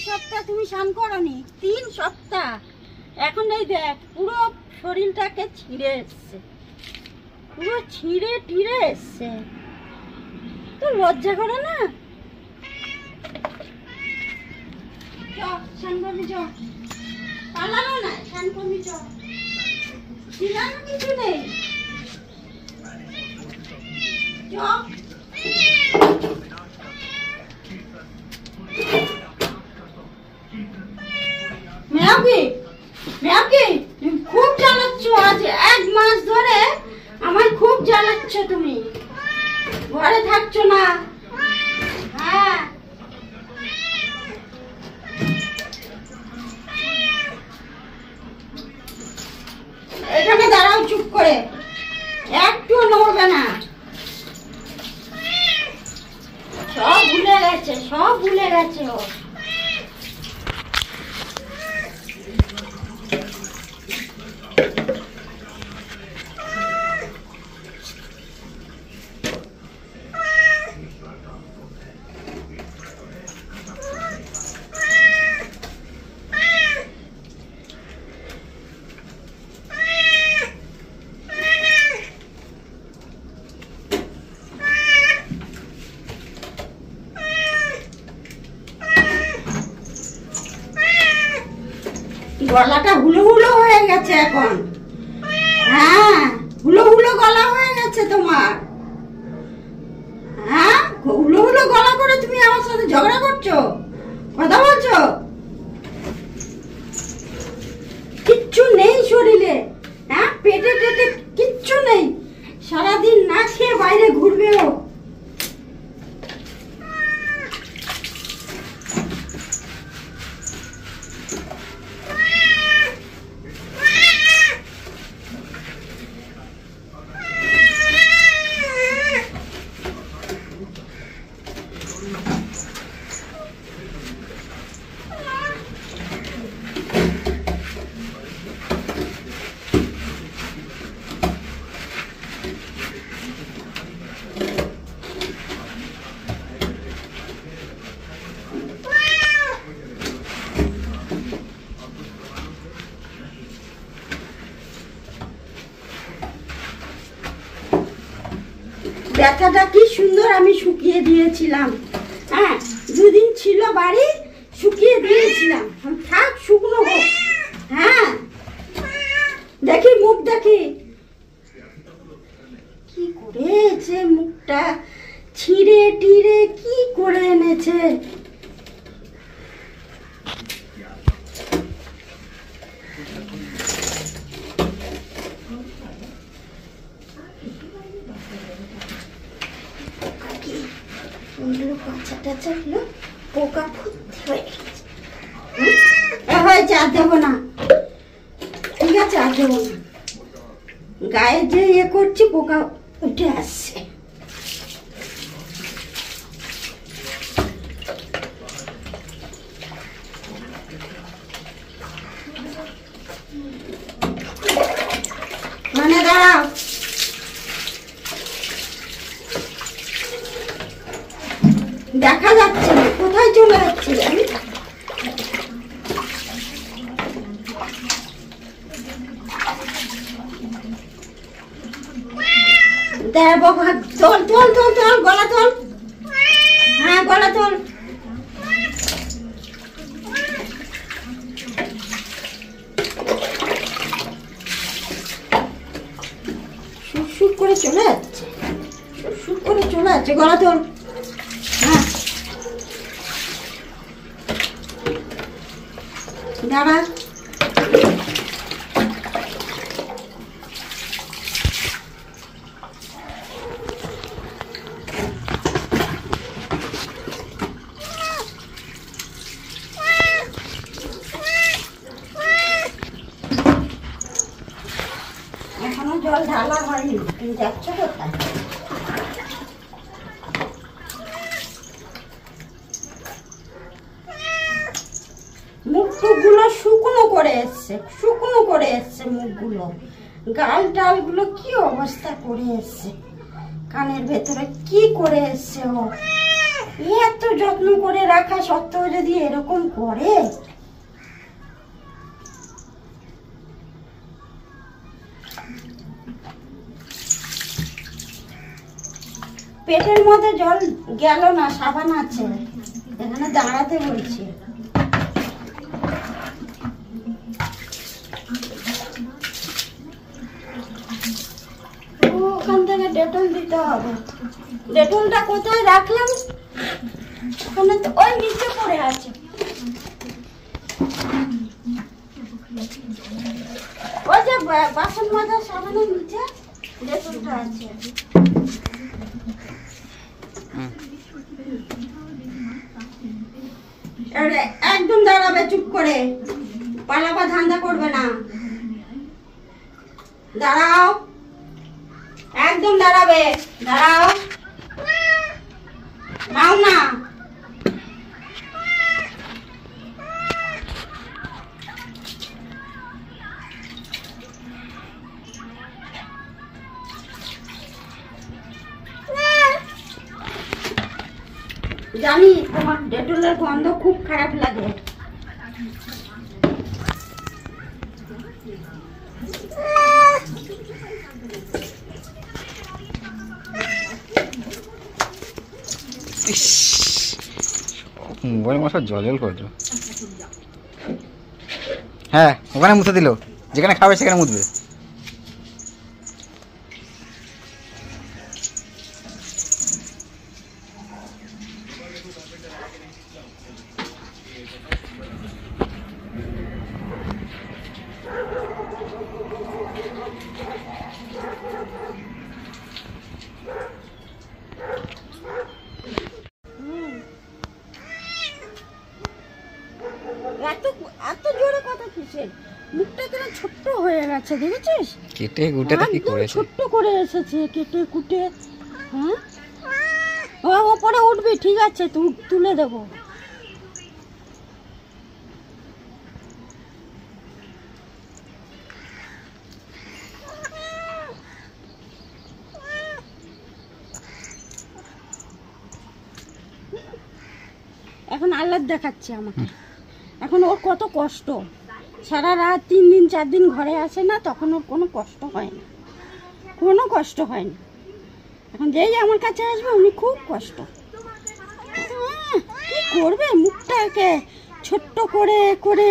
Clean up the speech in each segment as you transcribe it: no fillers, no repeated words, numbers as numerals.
সপ্তাহ তুমি স্নান করনি, 3 সপ্তাহ। এখন এই দেখ পুরো শরীরটাকে ছিঁড়ে এসছে, পুরো ছিঁড়ে টিড়ে এসছে। তো লজ্জা করে না? স্নান করবি, পালানো না, স্নান করবি, ছিলানো কিছু নেই। খুব জ্বালাচ্ছ, আজ 1 মাস ধরে আমায় খুব জ্বালাচ্ছ। তুমি ঘরে থাকছো না। হ্যাঁ, এখানে দাঁড়াও চুপ করে, একটু নড়বে না। সব ভুলে গেছে, সব ভুলে গেছে ও। গলাটা হুলো হুলো হয়ে গেছে এখন। হ্যাঁ, হুলো হুলো গলা হয়ে গেছে তোমার। হ্যাঁ, হুলো হুলো গলা করে তুমি আমার সাথে ঝগড়া করছো, কথা বলছো। কিচ্ছু নেই শরীরে, হ্যাঁ, পেটে টেটে কিচ্ছু নেই। সারাদিন না খেয়ে বাইরে ঘুরবে ও। ব্যথাটা কি সুন্দর আমি শুকিয়ে দিয়েছিলাম। হ্যাঁ, 2 দিন ছিল বাড়ি, শুকিয়ে দিয়েছিলাম। থাক, শুকনো হোক। হ্যাঁ, দেখি মুখ, দেখি কি করেছে, মুখটা ছিঁড়ে টিড়ে কি করে এনেছে। পোকা ভর্তি হয়ে গেছে। হয়েছে, আর দেবো না, ঠিক আছে, আর দেবো না। গায়ে যে ইয়ে করছি পোকা উঠে আসছে। মানে দাঁড়াও, দেখা যাচ্ছে না, কোথায় চলে যাচ্ছি আমি। তোল তোল তোল তোল, গলা তোল। হ্যাঁ, গলা তোল। সুর করে চলে যাচ্ছে, সুর করে চলে যাচ্ছে, গলা তোল। হ্যাঁ, দাঁড়া। এখনো জল ঢালা হয়নি, তুমি যাচ্ছ কোথায়? মুখগুলো শুকনো করে এসছে, শুকনো করে এসছে মুখগুলো। গাল টাল গুলো কি অবস্থা করে এসছে, কানের ভেতরে কি করে এসছে ও। এত যত্ন করে রাখা সত্ত্বেও যদি এরকম করে, পেটের মধ্যে জল গেল না, সাবান আছে এখানে, দাঁড়াতে বলছি। ওখান থেকে ডেটল দিতে হবে। ডেটলটা কোথায় রাখলাম? ওখানে তো ওই নিচে পড়ে আছে। ওই যে বাসন মাজার সাবানের নিচে ডেটলটা আছে। একদম দাঁড়াবে চুপ করে, পালাবা ধান্দা করবে না। দাঁড়াও, একদম দাঁড়াবে, দাঁড়াও, নাও না। জানি তোমার ডেটলের গন্ধ খুব খারাপ লাগে। মোবাইল মশা জল জল করে দিল। হ্যাঁ, ওখানে মুছে দিল, যেখানে খাবে সেখানে মুছবে। এত জোরে কথা কিসের? মুখটা কেন ছোট্ট হয়ে গেছে দেখেছিস? কেটে কুটে কি করেছে, ছোট্ট করে এসেছে কেটে কুটে। হ্যাঁ, ওপরে উঠবি, ঠিক আছে, তুলে দেবো। এখন আহ্লাদ দেখাচ্ছে আমাকে। এখন ওর কত কষ্ট, সারা রাত 3 দিন 4 দিন ঘরে আসে না, তখন ওর কোনো কষ্ট হয় না, কোনো কষ্ট হয় না। এখন যেই আমার কাছে আসবে উনি খুব কষ্ট। কি করবে, মুখটাকে ছোট্ট করে করে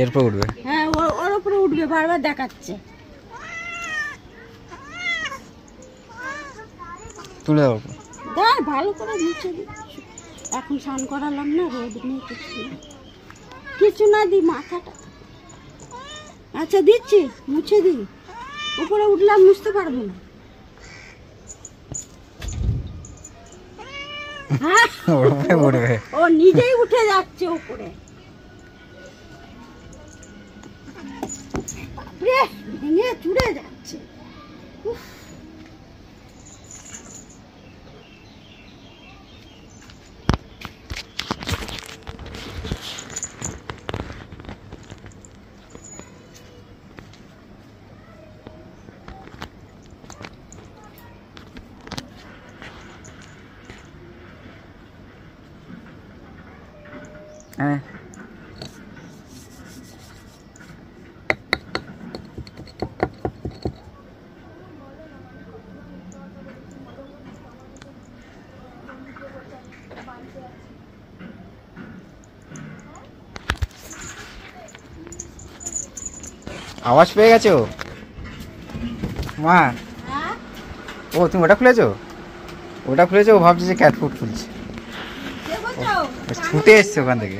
এরপর উঠবে। হ্যাঁ, ওর উপরে উঠবে, বারবার দেখাচ্ছে। তুলে দাও, দেখ ভালো করে মুছে দি। এখন স্নান করালাম না, রোদ নেই, কিছু না দি মাথাটা। আচ্ছা দিচ্ছি, মুছে দি। উপরে উঠলাম, মুছতে পারবো না। ও নিজেই উঠে যাচ্ছে উপরে। ভেঙে চুড়ে যাচ্ছে। হ্যাঁ, আওয়াজ পেয়ে গেছো মা? ও তুমি ওটা খুলেছো? ওটা খুলেছো, ও ভাবছে যে ক্যাট ফুড খুলছে, ছুটে এসছে ওখান থেকে।